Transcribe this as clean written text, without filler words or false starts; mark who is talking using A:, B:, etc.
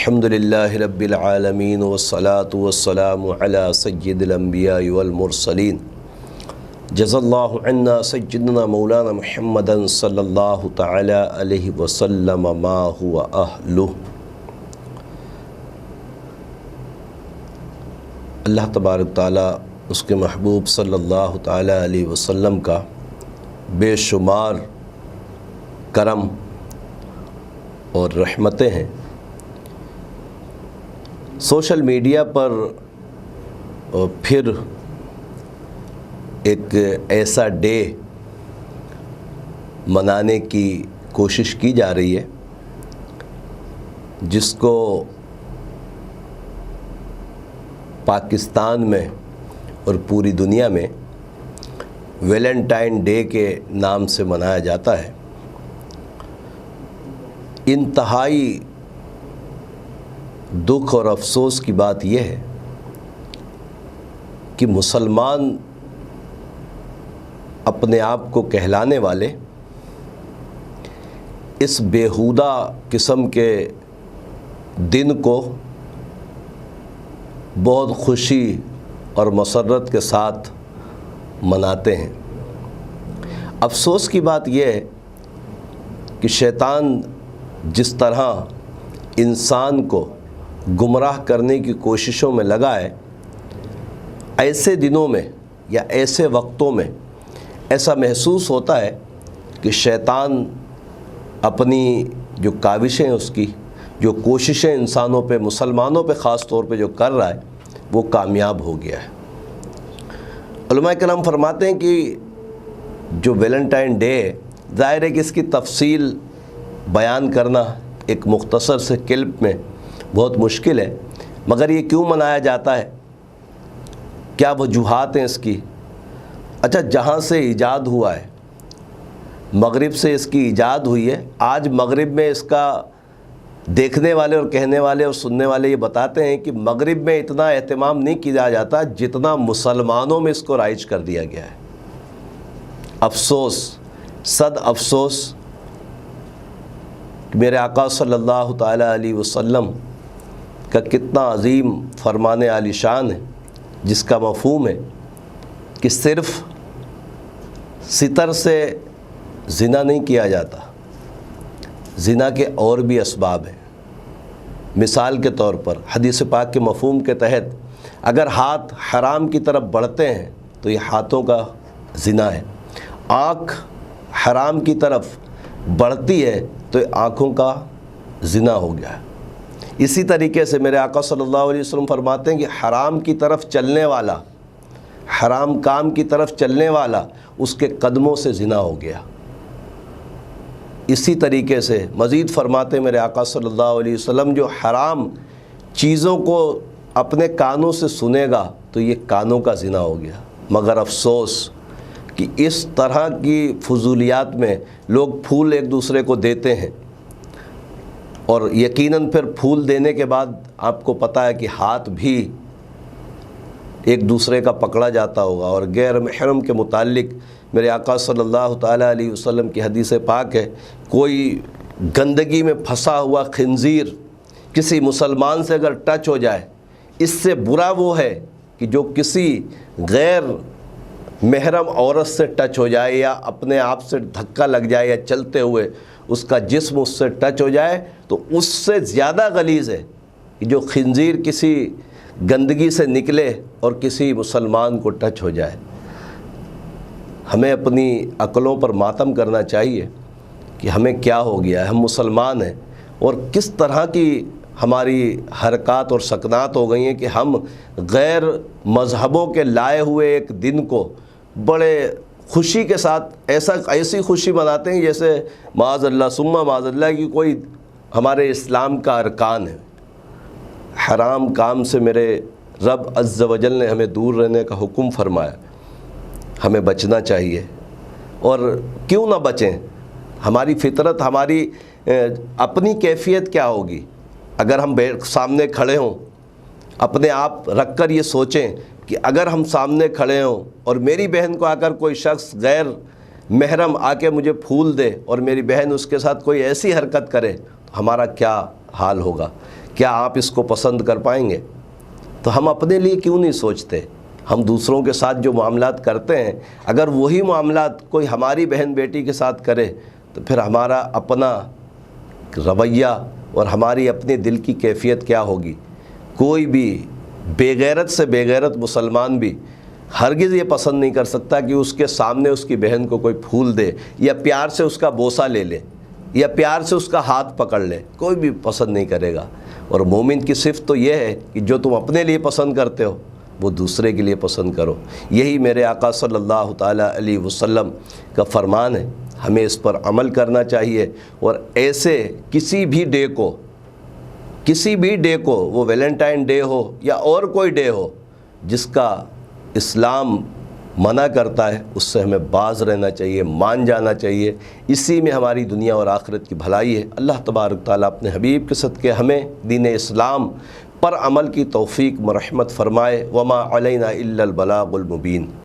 A: الحمدللہ رب العالمین والصلاة والسلام علی سید الانبیاء والمرسلین جزا اللہ عنا سیدنا مولانا محمد صلی اللہ تعالی علیہ وسلم ما هو اہلہ۔ اللہ تبارک تعالیٰ اس کے محبوب صلی اللہ تعالی علیہ وسلم کا بے شمار کرم اور رحمتیں ہیں۔ سوشل میڈیا پر پھر ایک ایسا ڈے منانے کی کوشش کی جا رہی ہے جس کو پاکستان میں اور پوری دنیا میں ویلنٹائن ڈے کے نام سے منایا جاتا ہے۔ انتہائی دکھ اور افسوس کی بات یہ ہے کہ مسلمان اپنے آپ کو کہلانے والے اس بیہودہ قسم کے دن کو بہت خوشی اور مسرت کے ساتھ مناتے ہیں۔ افسوس کی بات یہ ہے کہ شیطان جس طرح انسان کو گمراہ کرنے کی کوششوں میں لگا ہے، ایسے دنوں میں یا ایسے وقتوں میں ایسا محسوس ہوتا ہے کہ شیطان اپنی جو کاوشیں اس کی جو کوششیں انسانوں پہ، مسلمانوں پہ خاص طور پہ جو کر رہا ہے وہ کامیاب ہو گیا ہے۔ علماء کرام فرماتے ہیں کہ جو ویلنٹائن ڈے ہے، ظاہر ہے کہ اس کی تفصیل بیان کرنا ایک مختصر سے کلپ میں بہت مشکل ہے، مگر یہ کیوں منایا جاتا ہے، کیا وجوہات ہیں اس کی؟ اچھا، جہاں سے ایجاد ہوا ہے، مغرب سے اس کی ایجاد ہوئی ہے۔ آج مغرب میں اس کا دیکھنے والے اور کہنے والے اور سننے والے یہ بتاتے ہیں کہ مغرب میں اتنا اہتمام نہیں کیا جاتا جتنا مسلمانوں میں اس کو رائج کر دیا گیا ہے۔ افسوس، صد افسوس، میرے آقا صلی اللہ تعالی علیہ وسلم کا کتنا عظیم فرمان عالی شان ہے، جس کا مفہوم ہے کہ صرف ستر سے زنا نہیں کیا جاتا، زنا کے اور بھی اسباب ہیں۔ مثال کے طور پر حدیث پاک کے مفہوم کے تحت اگر ہاتھ حرام کی طرف بڑھتے ہیں تو یہ ہاتھوں کا زنا ہے، آنکھ حرام کی طرف بڑھتی ہے تو یہ آنکھوں کا زنا ہو گیا ہے۔ اسی طریقے سے میرے آقا صلی اللہ علیہ وسلم فرماتے ہیں کہ حرام کی طرف چلنے والا، حرام کام کی طرف چلنے والا، اس کے قدموں سے زنا ہو گیا۔ اسی طریقے سے مزید فرماتے ہیں میرے آقا صلی اللہ علیہ وسلم، جو حرام چیزوں کو اپنے کانوں سے سنے گا تو یہ کانوں کا زنا ہو گیا۔ مگر افسوس کہ اس طرح کی فضولیات میں لوگ پھول ایک دوسرے کو دیتے ہیں، اور یقیناً پھر پھول دینے کے بعد آپ کو پتہ ہے کہ ہاتھ بھی ایک دوسرے کا پکڑا جاتا ہوگا، اور غیر محرم کے متعلق میرے آقا صلی اللہ تعالی علیہ وسلم کی حدیث پاک ہے، کوئی گندگی میں پھنسا ہوا خنزیر کسی مسلمان سے اگر ٹچ ہو جائے، اس سے برا وہ ہے کہ جو کسی غیر محرم عورت سے ٹچ ہو جائے یا اپنے آپ سے دھکا لگ جائے یا چلتے ہوئے اس کا جسم اس سے ٹچ ہو جائے، تو اس سے زیادہ غلیظ ہے کہ جو خنزیر کسی گندگی سے نکلے اور کسی مسلمان کو ٹچ ہو جائے۔ ہمیں اپنی عقلوں پر ماتم کرنا چاہیے کہ ہمیں کیا ہو گیا ہے، ہم مسلمان ہیں، اور کس طرح کی ہماری حرکات اور سکنات ہو گئی ہیں کہ ہم غیر مذہبوں کے لائے ہوئے ایک دن کو بڑے خوشی کے ساتھ ایسی خوشی مناتے ہیں جیسے معاذ اللہ ثم معاذ اللہ کی کوئی ہمارے اسلام کا ارکان ہے۔ حرام کام سے میرے رب عز و جل نے ہمیں دور رہنے کا حکم فرمایا، ہمیں بچنا چاہیے۔ اور کیوں نہ بچیں؟ ہماری فطرت، ہماری اپنی کیفیت کیا ہوگی اگر ہم سامنے کھڑے ہوں، اپنے آپ رکھ کر یہ سوچیں کہ اگر ہم سامنے کھڑے ہوں اور میری بہن کو آ کر کوئی شخص غیر محرم آ کے مجھے پھول دے اور میری بہن اس کے ساتھ کوئی ایسی حرکت کرے تو ہمارا کیا حال ہوگا، کیا آپ اس کو پسند کر پائیں گے؟ تو ہم اپنے لیے کیوں نہیں سوچتے؟ ہم دوسروں کے ساتھ جو معاملات کرتے ہیں، اگر وہی معاملات کوئی ہماری بہن بیٹی کے ساتھ کرے تو پھر ہمارا اپنا رویہ اور ہماری اپنے دل کی کیفیت کیا ہوگی؟ کوئی بھی بے غیرت سے بے غیرت مسلمان بھی ہرگز یہ پسند نہیں کر سکتا کہ اس کے سامنے اس کی بہن کو کوئی پھول دے یا پیار سے اس کا بوسہ لے لے یا پیار سے اس کا ہاتھ پکڑ لے، کوئی بھی پسند نہیں کرے گا۔ اور مومن کی صفت تو یہ ہے کہ جو تم اپنے لیے پسند کرتے ہو وہ دوسرے کے لیے پسند کرو۔ یہی میرے آقا صلی اللہ تعالیٰ علیہ وسلم کا فرمان ہے، ہمیں اس پر عمل کرنا چاہیے۔ اور ایسے کسی بھی ڈے کو وہ ویلنٹائن ڈے ہو یا اور کوئی ڈے ہو جس کا اسلام منع کرتا ہے، اس سے ہمیں باز رہنا چاہیے، مان جانا چاہیے۔ اسی میں ہماری دنیا اور آخرت کی بھلائی ہے۔ اللہ تبارک تعالیٰ اپنے حبیب کے صدقے ہمیں دین اسلام پر عمل کی توفیق مرحمت فرمائے۔ وما علینا الا البلاغ المبین۔